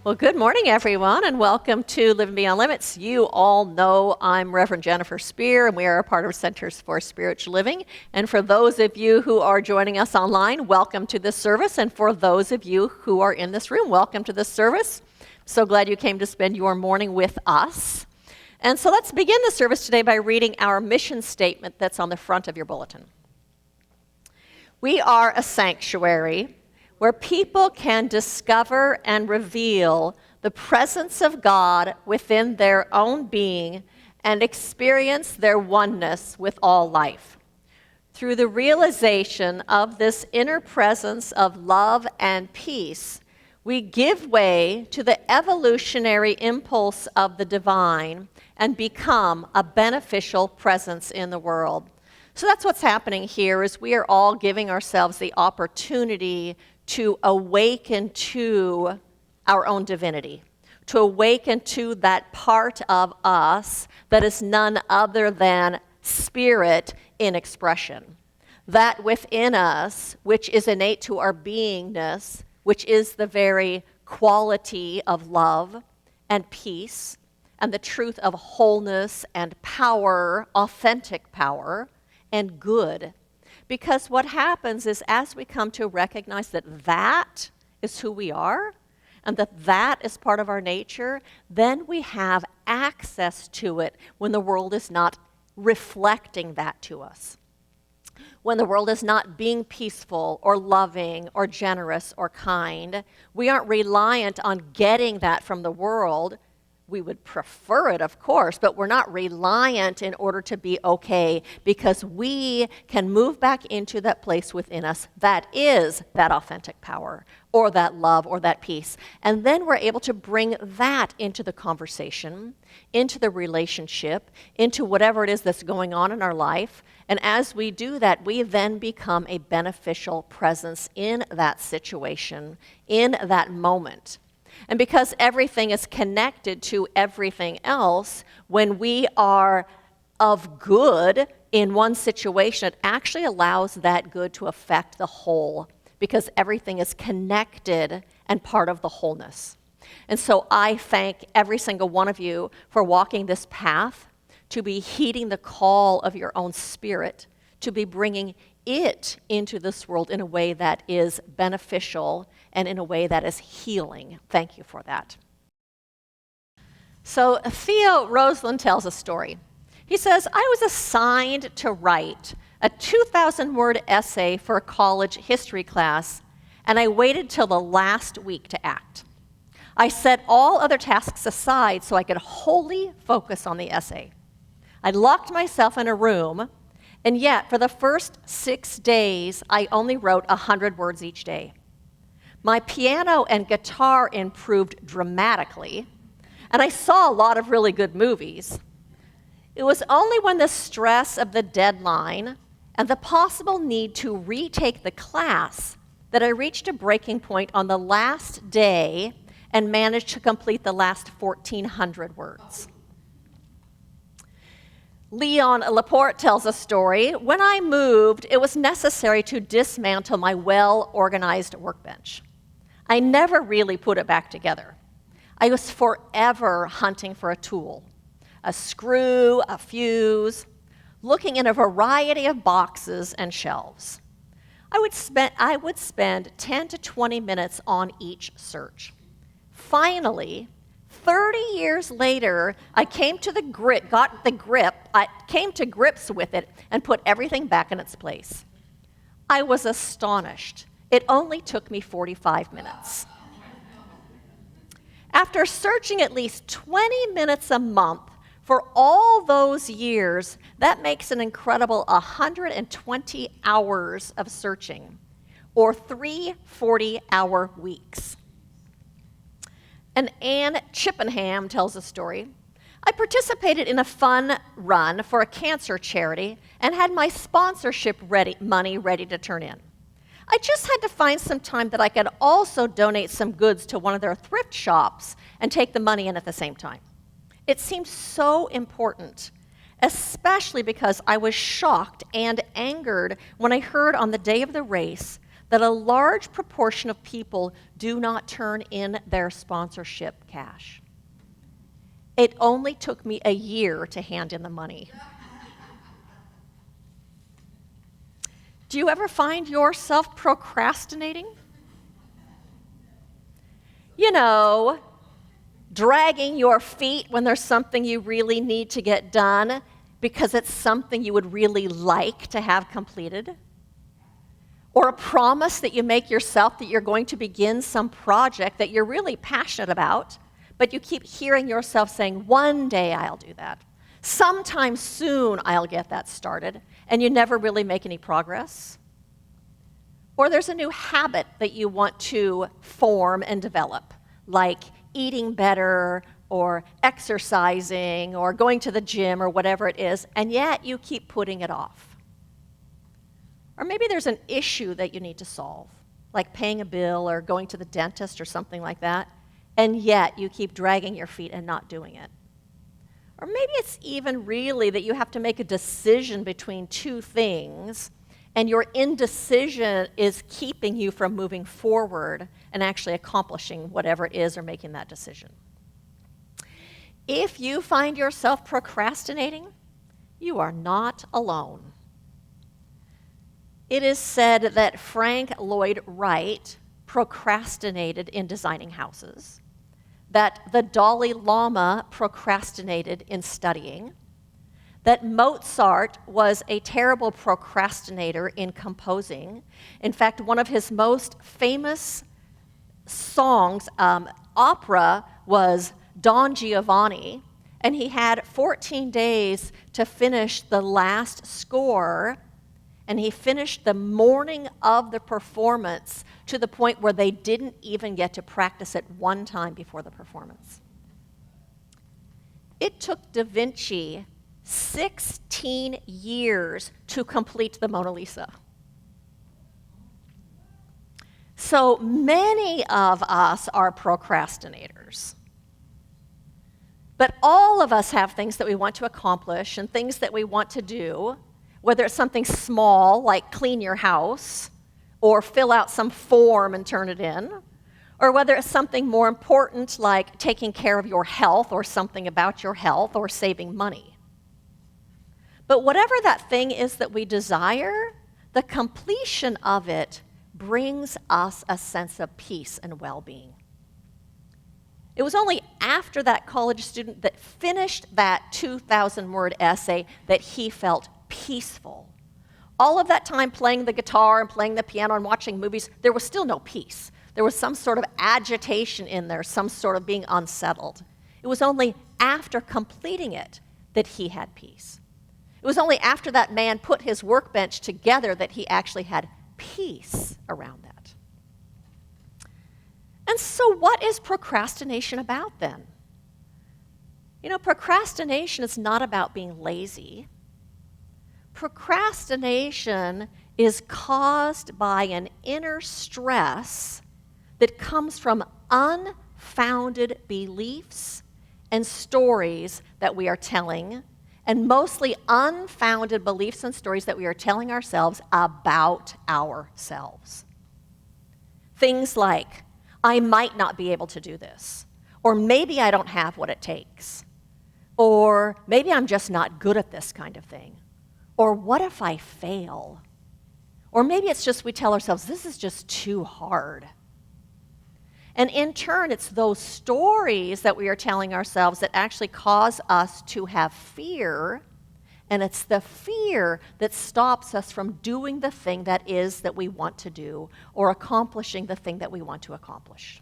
Well, good morning, everyone, and welcome to Living Beyond Limits. You all know I'm Reverend Jennifer Spear, and we are a part of Centers for Spiritual Living. And for those of you who are joining us online, welcome to this service. And for those of you who are in this room, welcome to this service. So glad you came to spend your morning with us. And so let's begin the service today by reading our mission statement that's on the front of your bulletin. We are a sanctuary where people can discover and reveal the presence of God within their own being and experience their oneness with all life. Through the realization of this inner presence of love and peace, we give way to the evolutionary impulse of the divine and become a beneficial presence in the world. So that's what's happening here, is we are all giving ourselves the opportunity to awaken to our own divinity, to awaken to that part of us that is none other than spirit in expression. That within us, which is innate to our beingness, which is the very quality of love and peace and the truth of wholeness and power, authentic power, and good. Because what happens is, as we come to recognize that that is who we are and that that is part of our nature, then we have access to it when the world is not reflecting that to us. When the world is not being peaceful or loving or generous or kind, we aren't reliant on getting that from the world. We would prefer it, of course, but we're not reliant in order to be okay, because we can move back into that place within us that is that authentic power or that love or that peace. And then we're able to bring that into the conversation, into the relationship, into whatever it is that's going on in our life. And as we do that, we then become a beneficial presence in that situation, in that moment. And because everything is connected to everything else, when we are of good in one situation, it actually allows that good to affect the whole, because everything is connected and part of the wholeness. And so I thank every single one of you for walking this path, to be heeding the call of your own spirit, to be bringing it into this world in a way that is beneficial and in a way that is healing. Thank you for that. So Theo Roseland tells a story. He says, I was assigned to write a 2,000-word essay for a college history class, and I waited till the last week to act. I set all other tasks aside so I could wholly focus on the essay. I locked myself in a room, and yet for the first 6 days, I only wrote 100 words each day. My piano and guitar improved dramatically, and I saw a lot of really good movies. It was only when the stress of the deadline and the possible need to retake the class that I reached a breaking point on the last day and managed to complete the last 1,400 words. Leon Laporte tells a story. When I moved, it was necessary to dismantle my well-organized workbench. I never really put it back together. I was forever hunting for a tool, a screw, a fuse, looking in a variety of boxes and shelves. I would spend 10 to 20 minutes on each search. Finally, 30 years later, I came to grips with it and put everything back in its place. I was astonished. It only took me 45 minutes. After searching at least 20 minutes a month for all those years, that makes an incredible 120 hours of searching, or 3 40-hour weeks. And Anne Chippenham tells a story. I participated in a fun run for a cancer charity and had my sponsorship money ready to turn in. I just had to find some time that I could also donate some goods to one of their thrift shops and take the money in at the same time. It seemed so important, especially because I was shocked and angered when I heard on the day of the race that a large proportion of people do not turn in their sponsorship cash. It only took me a year to hand in the money. Do you ever find yourself procrastinating? You know, dragging your feet when there's something you really need to get done because it's something you would really like to have completed? Or a promise that you make yourself that you're going to begin some project that you're really passionate about, but you keep hearing yourself saying, one day I'll do that. Sometime soon I'll get that started, and you never really make any progress. Or there's a new habit that you want to form and develop, like eating better or exercising or going to the gym or whatever it is, and yet you keep putting it off. Or maybe there's an issue that you need to solve, like paying a bill or going to the dentist or something like that, and yet you keep dragging your feet and not doing it. Or maybe it's even really that you have to make a decision between two things, and your indecision is keeping you from moving forward and actually accomplishing whatever it is or making that decision. If you find yourself procrastinating, you are not alone. It is said that Frank Lloyd Wright procrastinated in designing houses, that the Dalai Lama procrastinated in studying, that Mozart was a terrible procrastinator in composing. In fact, one of his most famous songs, opera, was Don Giovanni, and he had 14 days to finish the last score, and he finished the morning of the performance to the point where they didn't even get to practice it one time before the performance. It took Da Vinci 16 years to complete the Mona Lisa. So many of us are procrastinators. But all of us have things that we want to accomplish and things that we want to do, whether it's something small like clean your house or fill out some form and turn it in, or whether it's something more important like taking care of your health or something about your health or saving money. But whatever that thing is that we desire, the completion of it brings us a sense of peace and well-being. It was only after that college student that finished that 2,000-word essay that he felt peaceful. All of that time playing the guitar and playing the piano and watching movies, there was still no peace. There was some sort of agitation in there, some sort of being unsettled. It was only after completing it that he had peace. It was only after that man put his workbench together that he actually had peace around that. And so what is procrastination about then? You know, procrastination is not about being lazy. Procrastination is caused by an inner stress that comes from unfounded beliefs and stories that we are telling, and mostly unfounded beliefs and stories that we are telling ourselves about ourselves. Things like, I might not be able to do this, or maybe I don't have what it takes, or maybe I'm just not good at this kind of thing, or what if I fail? Or maybe it's just we tell ourselves, this is just too hard. And in turn, it's those stories that we are telling ourselves that actually cause us to have fear, and it's the fear that stops us from doing the thing that we want to do or accomplishing the thing that we want to accomplish.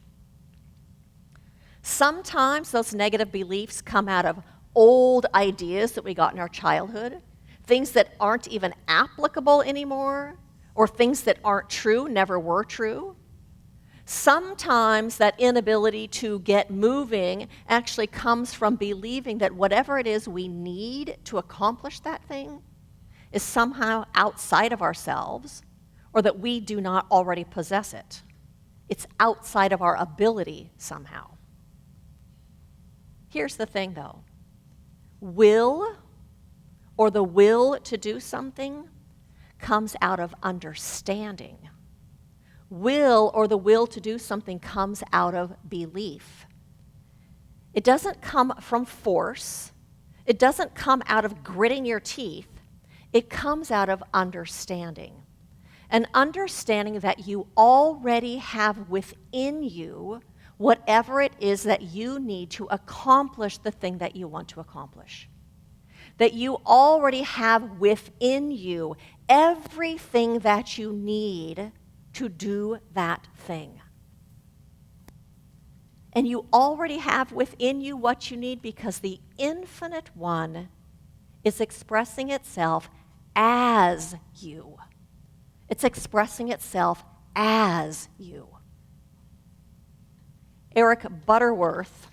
Sometimes those negative beliefs come out of old ideas that we got in our childhood, things that aren't even applicable anymore, or things that aren't true, never were true. Sometimes that inability to get moving actually comes from believing that whatever it is we need to accomplish that thing is somehow outside of ourselves, or that we do not already possess it. It's outside of our ability somehow. Here's the thing though. Will, or the will to do something, comes out of understanding, Will, or the will to do something, comes out of belief. It doesn't come from force. It doesn't come out of gritting your teeth. It comes out of understanding. An understanding that you already have within you whatever it is that you need to accomplish the thing that you want to accomplish. That you already have within you everything that you need to do that thing. And you already have within you what you need because the Infinite One is expressing itself as you. It's expressing itself as you. Eric Butterworth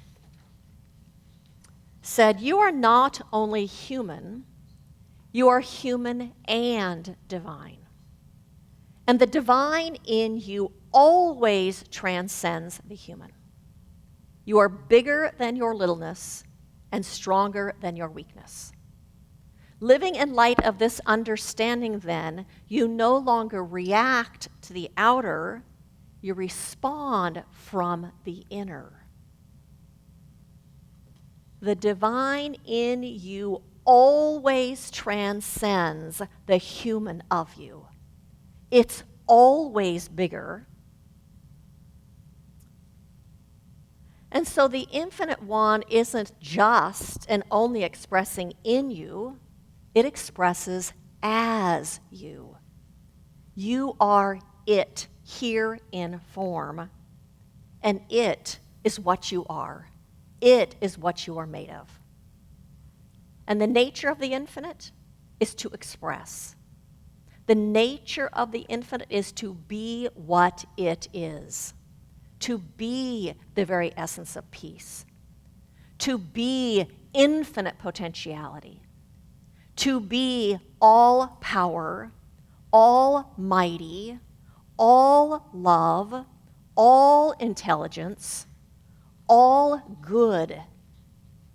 said, "You are not only human, you are human and divine. And the divine in you always transcends the human. You are bigger than your littleness and stronger than your weakness. Living in light of this understanding, then, you no longer react to the outer, you respond from the inner. The divine in you always transcends the human of you. It's always bigger. And so the Infinite One isn't just and only expressing in you, it expresses as you. You are it here in form, and it is what you are. It is what you are made of. And the nature of the infinite is to express. The nature of the infinite is to be what it is, to be the very essence of peace, to be infinite potentiality, to be all power, almighty, all love, all intelligence, all good.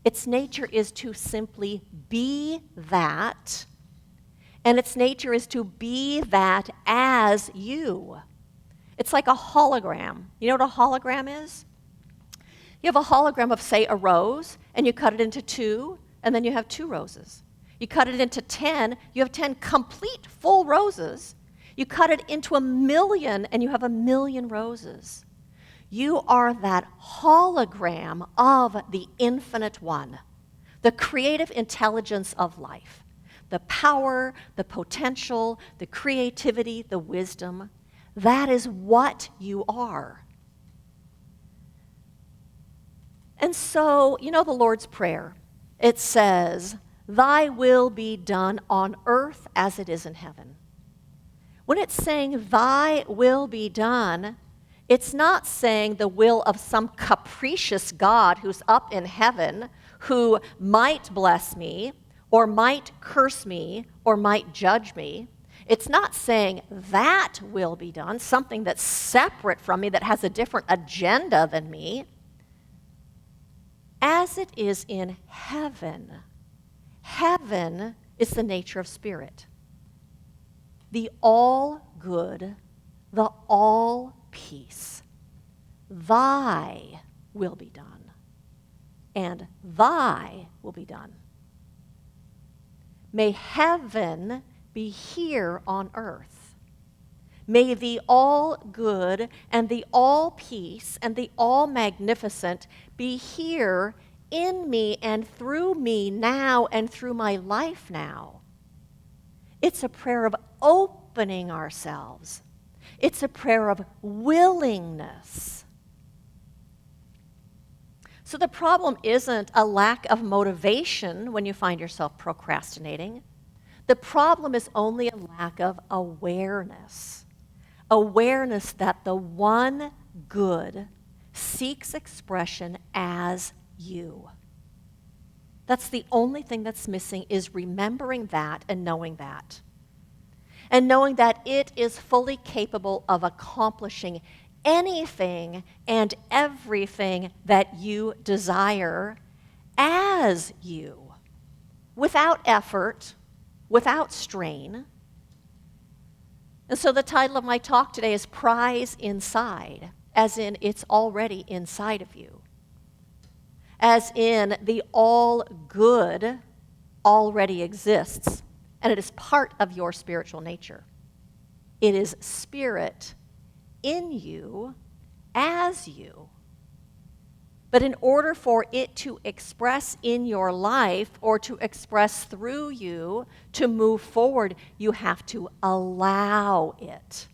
Its nature is to simply be that, and its nature is to be that as you. It's like a hologram. You know what a hologram is? You have a hologram of, say, a rose, and you cut it into two, and then you have 2 roses. You cut it into 10, you have 10 complete full roses. You cut it into 1,000,000, and you have 1,000,000 roses. You are that hologram of the Infinite One, the creative intelligence of life, the power, the potential, the creativity, the wisdom. That is what you are. And so, you know the Lord's Prayer. It says, "Thy will be done on earth as it is in heaven." When it's saying, "Thy will be done," it's not saying the will of some capricious God who's up in heaven who might bless me or might curse me or might judge me. It's not saying that will be done, something that's separate from me, that has a different agenda than me. As it is in heaven. Heaven is the nature of spirit. The all good, the all peace. Thy will be done, and thy will be done. May heaven be here on earth. May the all good and the all peace and the all magnificent be here in me and through me now and through my life now. It's a prayer of opening ourselves. It's a prayer of willingness. So the problem isn't a lack of motivation when you find yourself procrastinating. The problem is only a lack of awareness. Awareness that the one good seeks expression as you. That's the only thing that's missing, is remembering that and knowing that. And knowing that it is fully capable of accomplishing anything and everything that you desire as you, without effort, without strain. And so the title of my talk today is Prize Inside, as in it's already inside of you. As in the all good already exists, and it is part of your spiritual nature. It is spirit in you as you. But in order for it to express in your life or to express through you to move forward, you have to allow it.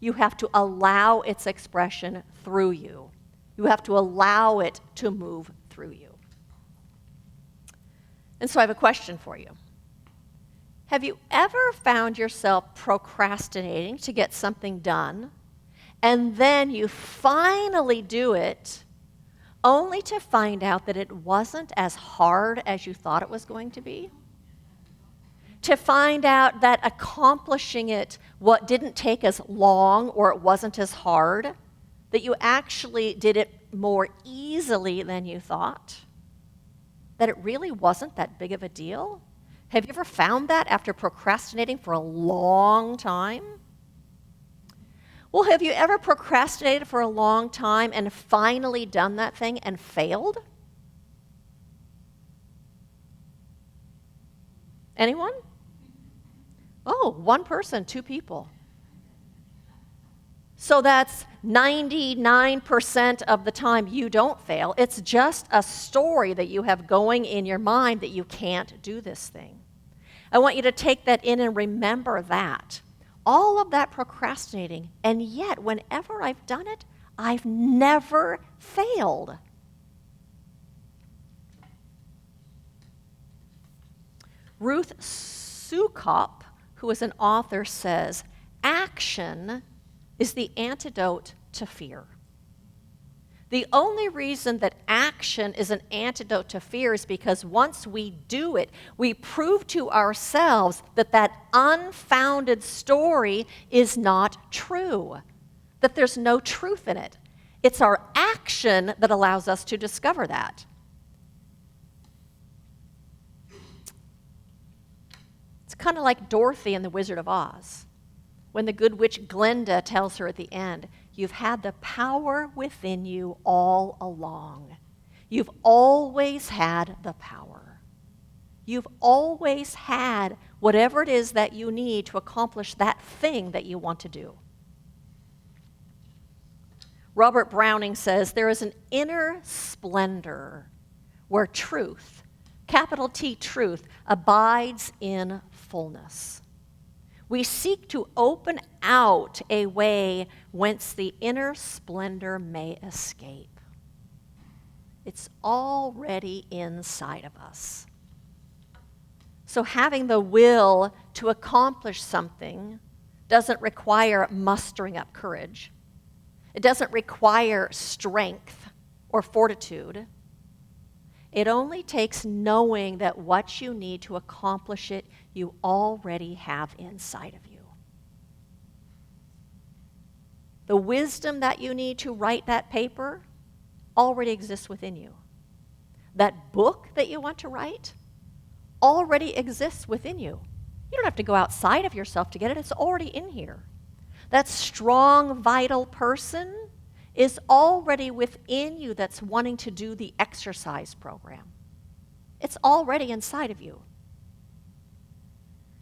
You have to allow its expression through you. You have to allow it to move through you. And so I have a question for you. Have you ever found yourself procrastinating to get something done, and then you finally do it, only to find out that it wasn't as hard as you thought it was going to be? To find out that accomplishing it didn't take as long, or it wasn't as hard, that you actually did it more easily than you thought, that it really wasn't that big of a deal? Have you ever found that after procrastinating for a long time? Well, have you ever procrastinated for a long time and finally done that thing and failed? Anyone? Oh, one person, two people. So that's 99% of the time you don't fail. It's just a story that you have going in your mind that you can't do this thing. I want you to take that in and remember that. All of that procrastinating, and yet whenever I've done it, I've never failed. Ruth Sukop, who is an author, says, action is the antidote to fear. The only reason that action is an antidote to fear is because once we do it, we prove to ourselves that that unfounded story is not true, that there's no truth in it. It's our action that allows us to discover that. It's kind of like Dorothy in The Wizard of Oz, when the good witch Glinda tells her at the end, you've had the power within you all along. You've always had the power. You've always had whatever it is that you need to accomplish that thing that you want to do. Robert Browning says, there is an inner splendor where truth, capital T truth, abides in fullness. We seek to open out a way whence the inner splendor may escape. It's already inside of us. So having the will to accomplish something doesn't require mustering up courage. It doesn't require strength or fortitude. It only takes knowing that what you need to accomplish it, you already have inside of you. The wisdom that you need to write that paper already exists within you. That book that you want to write already exists within you. You don't have to go outside of yourself to get it. It's already in here. That strong, vital person is already within you that's wanting to do the exercise program. It's already inside of you.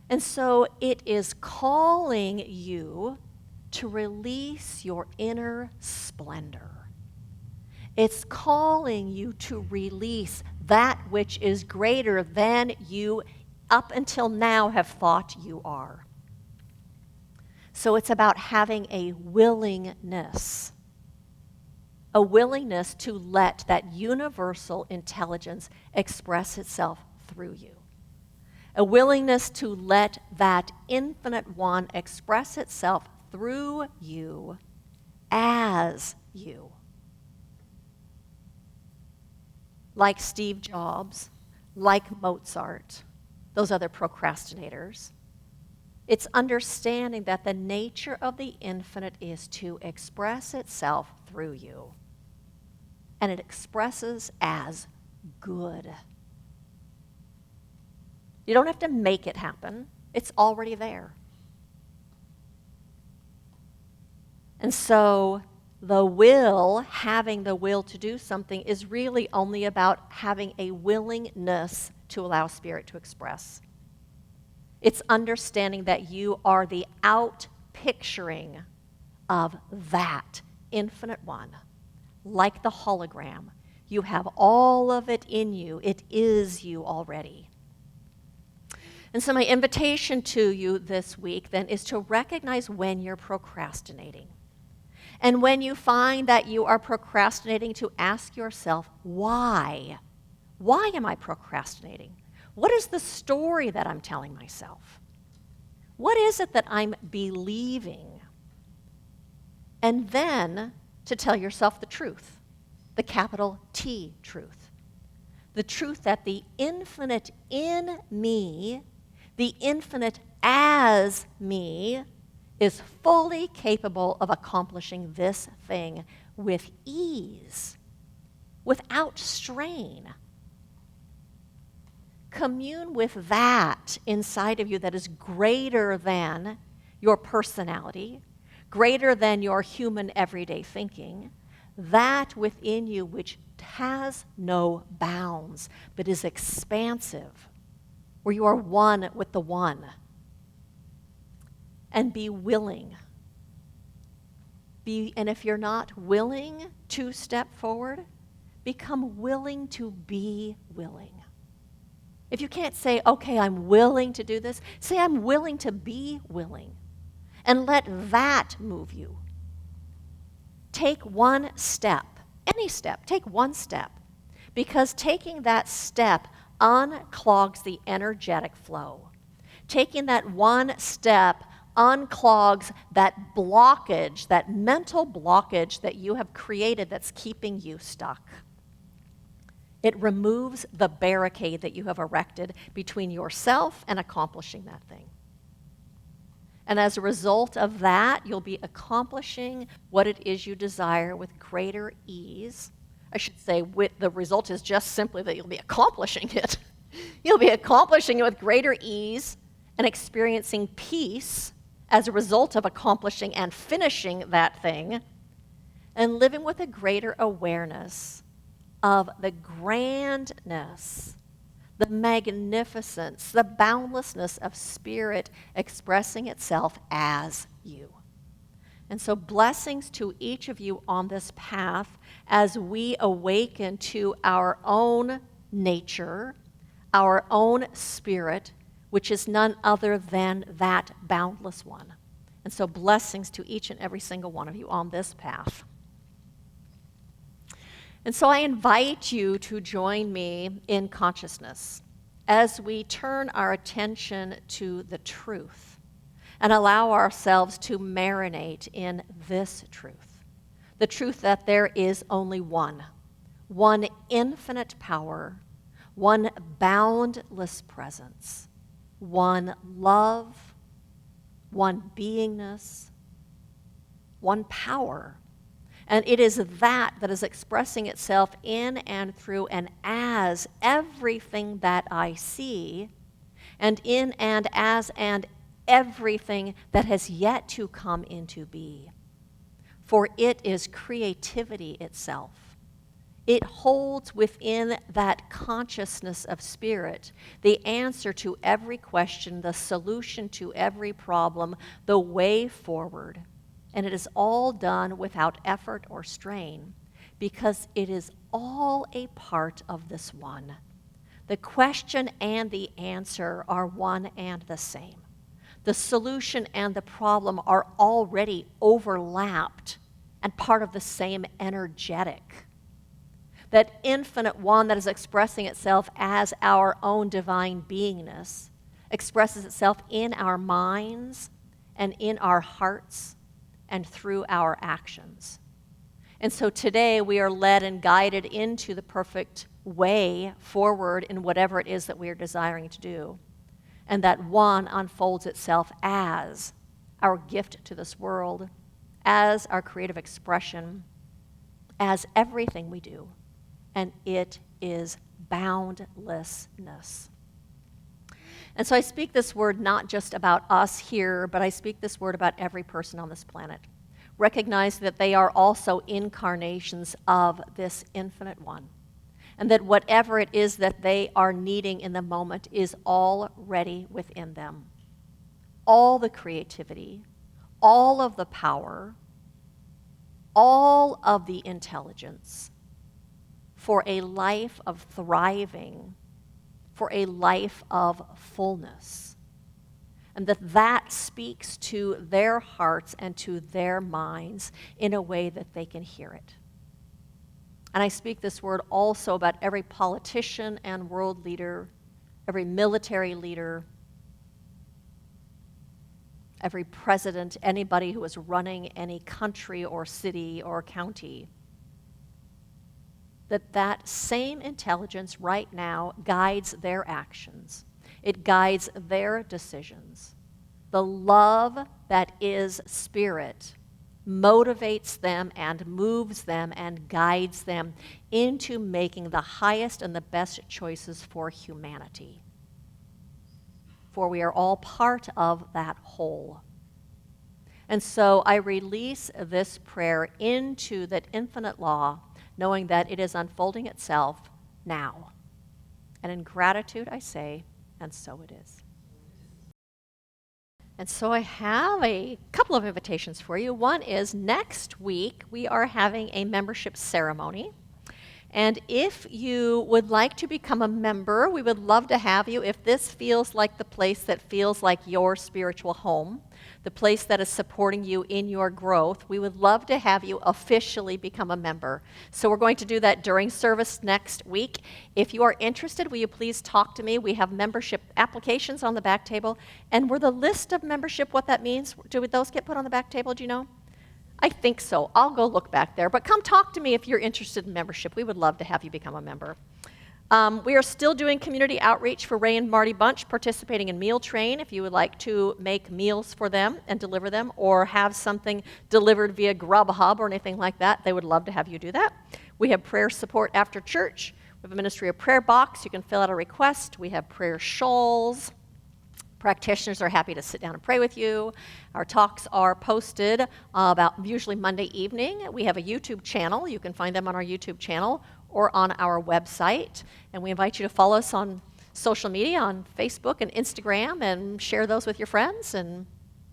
And so it is calling you to release your inner splendor. It's calling you to release that which is greater than you up until now have thought you are. So it's about having a willingness to let that universal intelligence express itself through you. A willingness to let that infinite one express itself through you as you. Like Steve Jobs, like Mozart, those other procrastinators. It's understanding that the nature of the infinite is to express itself through you. And it expresses as good. You don't have to make it happen. It's already there. And so the will, having the will to do something, is really only about having a willingness to allow Spirit to express. It's understanding that you are the out-picturing of that infinite one, like the hologram. You have all of it in you. It is you already. And so my invitation to you this week then is to recognize when you're procrastinating. And when you find that you are procrastinating, to ask yourself, why? Why am I procrastinating? What is the story that I'm telling myself? What is it that I'm believing? And then to tell yourself the truth, the capital T truth. The truth that the infinite in me, the infinite as me, is fully capable of accomplishing this thing with ease, without strain. Commune with that inside of you that is greater than your personality, greater than your human everyday thinking, that within you which has no bounds, but is expansive, where you are one with the one. And be willing. And if you're not willing to step forward, become willing to be willing. If you can't say, okay, I'm willing to do this, say I'm willing to be willing. And let that move you. Take one step, any step, take one step. Because taking that step unclogs the energetic flow. Taking that one step unclogs that blockage, that mental blockage that you have created that's keeping you stuck. It removes the barricade that you have erected between yourself and accomplishing that thing. And as a result of that, you'll be accomplishing what it is you desire with greater ease. I should say the result is just simply that you'll be accomplishing it. You'll be accomplishing it with greater ease and experiencing peace as a result of accomplishing and finishing that thing, and living with a greater awareness of the grandness, the magnificence, the boundlessness of Spirit expressing itself as you. And so blessings to each of you on this path as we awaken to our own nature, our own spirit, which is none other than that boundless one. And so blessings to each and every single one of you on this path. And so I invite you to join me in consciousness as we turn our attention to the truth and allow ourselves to marinate in this truth. The truth that there is only one infinite power, one boundless presence, one love, one beingness, one power. And it is that is expressing itself in and through and as everything that I see, and in and as and everything that has yet to come into being. For it is creativity itself. It holds within that consciousness of Spirit the answer to every question, the solution to every problem, the way forward. And it is all done without effort or strain, because it is all a part of this one. The question and the answer are one and the same. The solution and the problem are already overlapped and part of the same energetic. That infinite one that is expressing itself as our own divine beingness expresses itself in our minds and in our hearts and through our actions. And so today we are led and guided into the perfect way forward in whatever it is that we are desiring to do. And that one unfolds itself as our gift to this world, as our creative expression, as everything we do. And it is boundlessness. And so I speak this word not just about us here, but I speak this word about every person on this planet. recognizing that they are also incarnations of this infinite one, and that whatever it is that they are needing in the moment is already within them. All the creativity, all of the power, all of the intelligence for a life of thriving, for a life of fullness. And that speaks to their hearts and to their minds in a way that they can hear it. And I speak this word also about every politician and world leader, every military leader, every president, anybody who is running any country or city or county, that same intelligence right now guides their actions. It guides their decisions. The love that is spirit motivates them and moves them and guides them into making the highest and the best choices for humanity. For we are all part of that whole. And so I release this prayer into that infinite law, knowing that it is unfolding itself now. And in gratitude I say, and so it is. And so I have a couple of invitations for you. One is next week we are having a membership ceremony. And if you would like to become a member, we would love to have you. If this feels like the place that feels like your spiritual home, the place that is supporting you in your growth, we would love to have you officially become a member. So we're going to do that during service next week. If you are interested, will you please talk to me? We have membership applications on the back table. And were the list of membership what that means? Do those get put on the back table, do you know? I think so. I'll go look back there. But come talk to me if you're interested in membership. We would love to have you become a member. We are still doing community outreach for Ray and Marty Bunch, participating in Meal Train. If you would like to make meals for them and deliver them, or have something delivered via Grubhub or anything like that, they would love to have you do that. We have prayer support after church. We have a ministry of prayer box. You can fill out a request. We have prayer shawls. Practitioners are happy to sit down and pray with you. Our talks are posted about usually Monday evening. We have a YouTube channel. You can find them on our YouTube channel or on our website. And we invite you to follow us on social media, on Facebook and Instagram, and share those with your friends and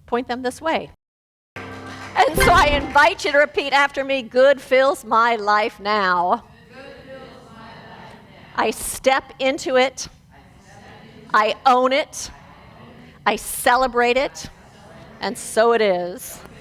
point them this way. And so I invite you to repeat after me, good fills my life now. Good fills my life now. I step into it. I own it. I celebrate it, and so it is.